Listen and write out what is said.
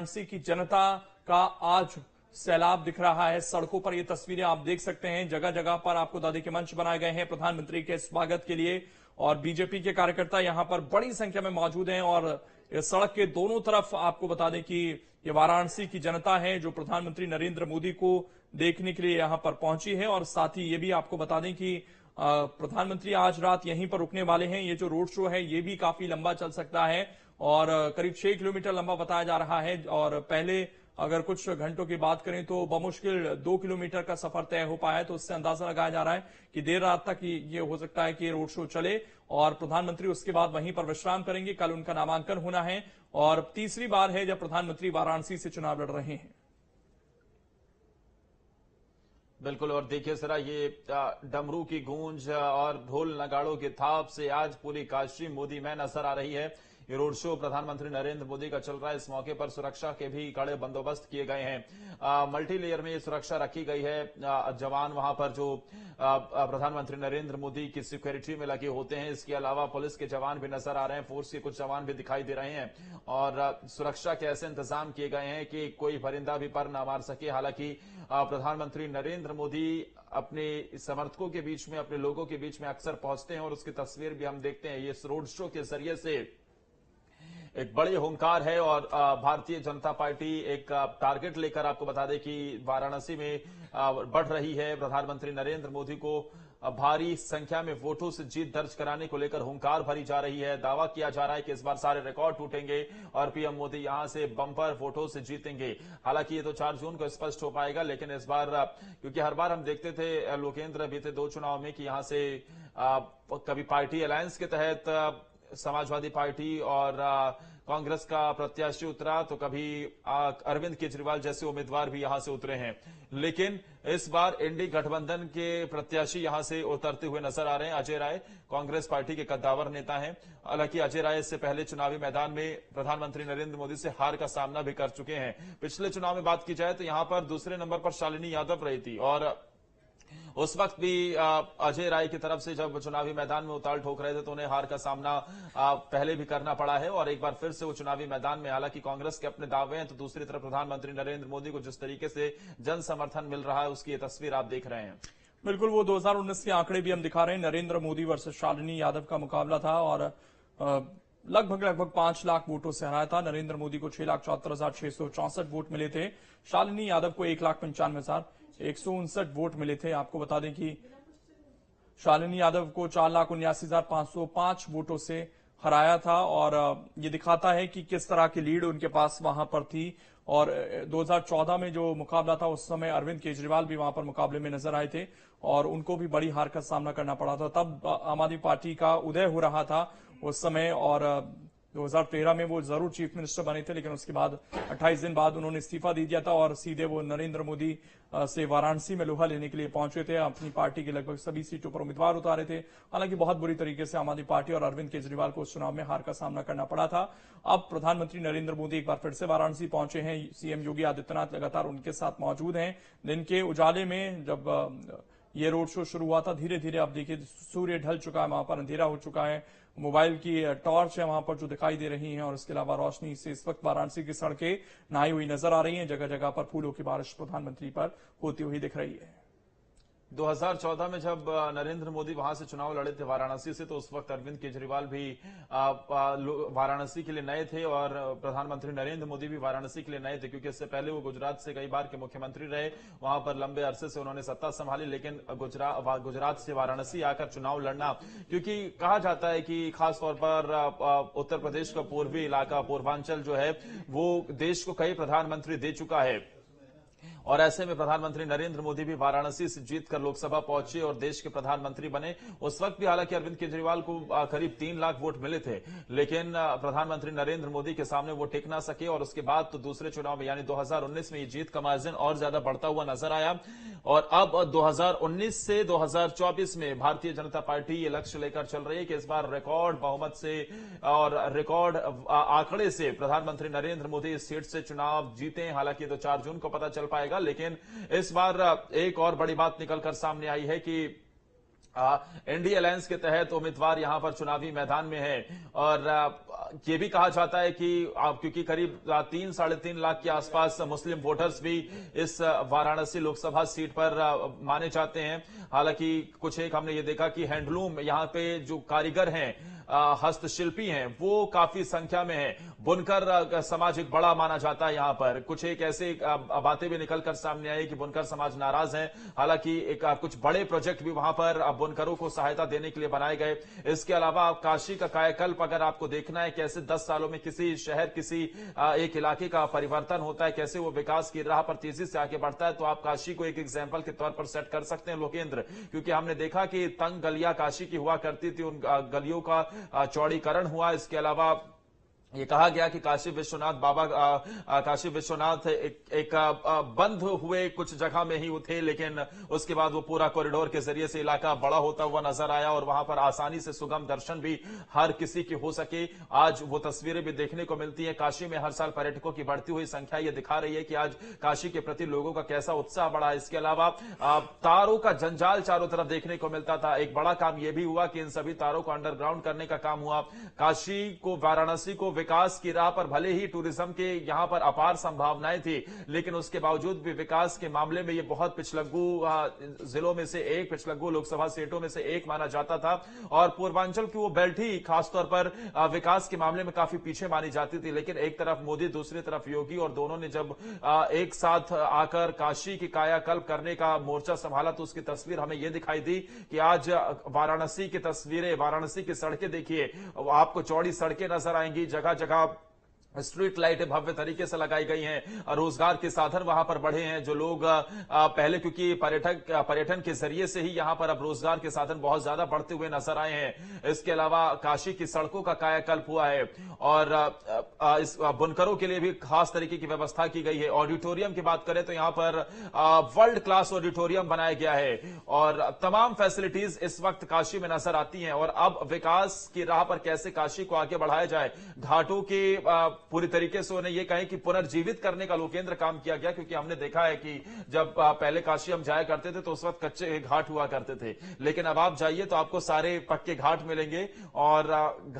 वाराणसी की जनता का आज सैलाब दिख रहा है। सड़कों पर ये तस्वीरें आप देख सकते हैं। जगह जगह पर आपको दादी के मंच बनाए गए हैं प्रधानमंत्री के स्वागत के लिए और बीजेपी के कार्यकर्ता यहां पर बड़ी संख्या में मौजूद हैं। और इस सड़क के दोनों तरफ आपको बता दें कि ये वाराणसी की जनता है जो प्रधानमंत्री नरेंद्र मोदी को देखने के लिए यहां पर पहुंची है। और साथ ही ये भी आपको बता दें कि प्रधानमंत्री आज रात यहीं पर रुकने वाले हैं। ये जो रोड शो है ये भी काफी लंबा चल सकता है और करीब 6 किलोमीटर लंबा बताया जा रहा है। और पहले अगर कुछ घंटों की बात करें तो बमुश्किल 2 किलोमीटर का सफर तय हो पाया है। तो उससे अंदाजा लगाया जा रहा है कि देर रात तक ये हो सकता है कि ये रोड शो चले और प्रधानमंत्री उसके बाद वहीं पर विश्राम करेंगे। कल उनका नामांकन होना है और तीसरी बार है जब प्रधानमंत्री वाराणसी से चुनाव लड़ रहे हैं। बिल्कुल। और देखिए जरा ये डमरू की गूंज और ढोल नगाड़ों के थाप से आज पूरी काशी मोदी में नजर आ रही है। ये रोड शो प्रधानमंत्री नरेंद्र मोदी का चल रहा है। इस मौके पर सुरक्षा के भी कड़े बंदोबस्त किए गए हैं। मल्टी लेयर में ये सुरक्षा रखी गई है। जवान वहां पर जो प्रधानमंत्री नरेंद्र मोदी की सिक्योरिटी में लगे होते हैं। इसके अलावा पुलिस के जवान भी नजर आ रहे हैं, फोर्स के कुछ जवान भी दिखाई दे रहे हैं और सुरक्षा के ऐसे इंतजाम किए गए हैं कि कोई परिंदा भी पर ना मार सके। हालांकि प्रधानमंत्री नरेंद्र मोदी अपने समर्थकों के बीच में, अपने लोगों के बीच में अक्सर पहुंचते हैं और उसकी तस्वीर भी हम देखते हैं। ये रोड शो के जरिए से एक बड़ी हुंकार है और भारतीय जनता पार्टी एक टारगेट लेकर आपको बता दें कि वाराणसी में बढ़ रही है। प्रधानमंत्री नरेंद्र मोदी को भारी संख्या में वोटों से जीत दर्ज कराने को लेकर हुंकार भरी जा रही है। दावा किया जा रहा है कि इस बार सारे रिकॉर्ड टूटेंगे और पीएम मोदी यहां से बम्पर वोटों से जीतेंगे। हालांकि ये तो 4 जून को स्पष्ट हो पाएगा, लेकिन इस बार क्योंकि हर बार हम देखते थे लोकेंद्र बीते 2 चुनाव में कि यहां से कभी पार्टी अलायंस के तहत समाजवादी पार्टी और कांग्रेस का प्रत्याशी उतरा तो कभी अरविंद केजरीवाल जैसे उम्मीदवार भी यहां से उतरे हैं। लेकिन इस बार एनडीए गठबंधन के प्रत्याशी यहां से उतरते हुए नजर आ रहे हैं। अजय राय कांग्रेस पार्टी के कद्दावर नेता हैं। हालांकि अजय राय इससे पहले चुनावी मैदान में प्रधानमंत्री नरेंद्र मोदी से हार का सामना भी कर चुके हैं। पिछले चुनाव में बात की जाए तो यहां पर दूसरे नंबर पर शालिनी यादव रही थी और उस वक्त भी अजय राय की तरफ से जब चुनावी मैदान में उतार ठोक रहे थे तो उन्हें हार का सामना पहले भी करना पड़ा है और एक बार फिर से वो चुनावी मैदान में। हालांकि कांग्रेस के अपने दावे हैं तो दूसरी तरफ प्रधानमंत्री नरेंद्र मोदी को जिस तरीके से जन समर्थन मिल रहा है उसकी ये तस्वीर आप देख रहे हैं। बिल्कुल, वो 2019 के आंकड़े भी हम दिखा रहे हैं। नरेंद्र मोदी वर्सेस शालिनी यादव का मुकाबला था और लगभग 5 लाख वोटों से हराया था। नरेंद्र मोदी को 6,74,664 वोट मिले थे। शालिनी यादव को 1,95,159 वोट मिले थे। आपको बता दें कि शालिनी यादव को 4,79,505 वोटों से हराया था और ये दिखाता है कि किस तरह की लीड उनके पास वहां पर थी। और 2014 में जो मुकाबला था उस समय अरविंद केजरीवाल भी वहां पर मुकाबले में नजर आए थे और उनको भी बड़ी हार का सामना करना पड़ा था। तब आम आदमी पार्टी का उदय हो रहा था उस समय और 2013 में वो जरूर चीफ मिनिस्टर बने थे, लेकिन उसके बाद 28 दिन बाद उन्होंने इस्तीफा दे दिया था और सीधे वो नरेंद्र मोदी से वाराणसी में लोहा लेने के लिए पहुंचे थे। अपनी पार्टी के लगभग सभी सीटों पर उम्मीदवार उतारे थे। हालांकि बहुत बुरी तरीके से आम आदमी पार्टी और अरविंद केजरीवाल को उस चुनाव में हार का सामना करना पड़ा था। अब प्रधानमंत्री नरेंद्र मोदी एक बार फिर से वाराणसी पहुंचे हैं। सीएम योगी आदित्यनाथ लगातार उनके साथ मौजूद हैं। दिन के उजाले में जब ये रोड शो शुरू हुआ था, धीरे धीरे आप देखिए सूर्य ढल चुका है, वहां पर अंधेरा हो चुका है। मोबाइल की टॉर्च है वहां पर जो दिखाई दे रही हैं और इसके अलावा रोशनी से इस वक्त वाराणसी की सड़कें नहाई हुई नजर आ रही हैं। जगह जगह पर फूलों की बारिश प्रधानमंत्री पर होती हुई दिख रही है। 2014 में जब नरेंद्र मोदी वहां से चुनाव लड़े थे वाराणसी से तो उस वक्त अरविंद केजरीवाल भी वाराणसी के लिए नए थे और प्रधानमंत्री नरेंद्र मोदी भी वाराणसी के लिए नए थे, क्योंकि इससे पहले वो गुजरात से कई बार के मुख्यमंत्री रहे। वहां पर लंबे अरसे से उन्होंने सत्ता संभाली, लेकिन गुजरात से वाराणसी आकर चुनाव लड़ना, क्योंकि कहा जाता है कि खासतौर पर उत्तर प्रदेश का पूर्वी इलाका पूर्वांचल जो है वो देश को कई प्रधानमंत्री दे चुका है और ऐसे में प्रधानमंत्री नरेंद्र मोदी भी वाराणसी से जीतकर लोकसभा पहुंचे और देश के प्रधानमंत्री बने। उस वक्त भी हालांकि अरविंद केजरीवाल को करीब 3 लाख वोट मिले थे, लेकिन प्रधानमंत्री नरेंद्र मोदी के सामने वो टिक ना सके और उसके बाद तो दूसरे चुनाव में यानी 2019 में ये जीत का मार्जिन और ज्यादा बढ़ता हुआ नजर आया। और अब 2019 से 2024 में भारतीय जनता पार्टी ये लक्ष्य लेकर चल रही है कि इस बार रिकॉर्ड बहुमत से और रिकॉर्ड आंकड़े से प्रधानमंत्री नरेंद्र मोदी इस सीट से चुनाव जीते। हालांकि तो 4 जून को पता चल पाएगा, लेकिन इस बार एक और बड़ी बात निकलकर सामने आई है कि एनडीए अलायंस के तहत उम्मीदवार यहां पर चुनावी मैदान में है और ये भी कहा जाता है कि क्योंकि करीब 3-3.5 लाख के आसपास मुस्लिम वोटर्स भी इस वाराणसी लोकसभा सीट पर माने जाते हैं। हालांकि कुछ एक हमने ये देखा कि हैंडलूम यहां पे जो कारीगर हैं, हस्तशिल्पी हैं, वो काफी संख्या में है। बुनकर समाज एक बड़ा माना जाता है यहां पर। कुछ एक ऐसे बातें भी निकलकर सामने आई कि बुनकर समाज नाराज है। हालांकि एक कुछ बड़े प्रोजेक्ट भी वहां पर बुनकरों को सहायता देने के लिए बनाए गए। इसके अलावा काशी का कायाकल्प अगर आपको देखना है, कैसे 10 सालों में किसी शहर, किसी एक इलाके का परिवर्तन होता है, कैसे वो विकास की राह पर तेजी से आगे बढ़ता है, तो आप काशी को एक एग्जाम्पल के तौर पर सेट कर सकते हैं लोकेंद्र। क्योंकि हमने देखा कि तंग गलियां काशी की हुआ करती थी, उन गलियों का चौड़ीकरण हुआ। इसके अलावा ये कहा गया कि काशी विश्वनाथ बाबा, काशी विश्वनाथ एक बंद हुए कुछ जगह में ही थे, लेकिन उसके बाद वो पूरा कॉरिडोर के जरिए से इलाका बड़ा होता हुआ नजर आया और वहां पर आसानी से सुगम दर्शन भी हर किसी की हो सके। आज वो तस्वीरें भी देखने को मिलती हैं। काशी में हर साल पर्यटकों की बढ़ती हुई संख्या ये दिखा रही है कि आज काशी के प्रति लोगों का कैसा उत्साह बढ़ा। इसके अलावा तारों का जंजाल चारों तरफ देखने को मिलता था। एक बड़ा काम यह भी हुआ कि इन सभी तारों को अंडरग्राउंड करने का काम हुआ। काशी को, वाराणसी को विकास की राह पर, भले ही टूरिज्म के यहां पर अपार संभावनाएं थी, लेकिन उसके बावजूद भी विकास के मामले में ये बहुत पिछलग्गू जिलों में से एक, पिछलग्गू लोकसभा सीटों में से एक माना जाता था। और पूर्वांचल की वो बेल्ट ही खासतौर पर विकास के मामले में काफी पीछे मानी जाती थी। लेकिन एक तरफ मोदी, दूसरी तरफ योगी, और दोनों ने जब एक साथ आकर काशी की कायाकल्प करने का मोर्चा संभाला तो उसकी तस्वीर हमें यह दिखाई दी कि आज वाराणसी की तस्वीरें, वाराणसी की सड़कें देखिए, आपको चौड़ी सड़कें नजर आएंगी, जगह जगह स्ट्रीट लाइटें भव्य तरीके से लगाई गई हैं। रोजगार के साधन वहां पर बढ़े हैं। जो लोग पहले, क्योंकि पर्यटन के जरिए से ही यहां पर अब रोजगार के साधन बहुत ज्यादा बढ़ते हुए नजर आए हैं। इसके अलावा काशी की सड़कों का कायाकल्प हुआ है और इस बुनकरों के लिए भी खास तरीके की व्यवस्था की गई है। ऑडिटोरियम की बात करें तो यहां पर वर्ल्ड क्लास ऑडिटोरियम बनाया गया है और तमाम फैसिलिटीज इस वक्त काशी में नजर आती हैं। और अब विकास की राह पर कैसे काशी को आगे बढ़ाया जाए, घाटों के पूरी तरीके से उन्हें यह कहें कि पुनर्जीवित करने का लोकेंद्र काम किया गया। क्योंकि हमने देखा है कि जब पहले काशी हम जाया करते थे तो उस वक्त कच्चे घाट हुआ करते थे, लेकिन अब आप जाइए तो आपको सारे पक्के घाट मिलेंगे और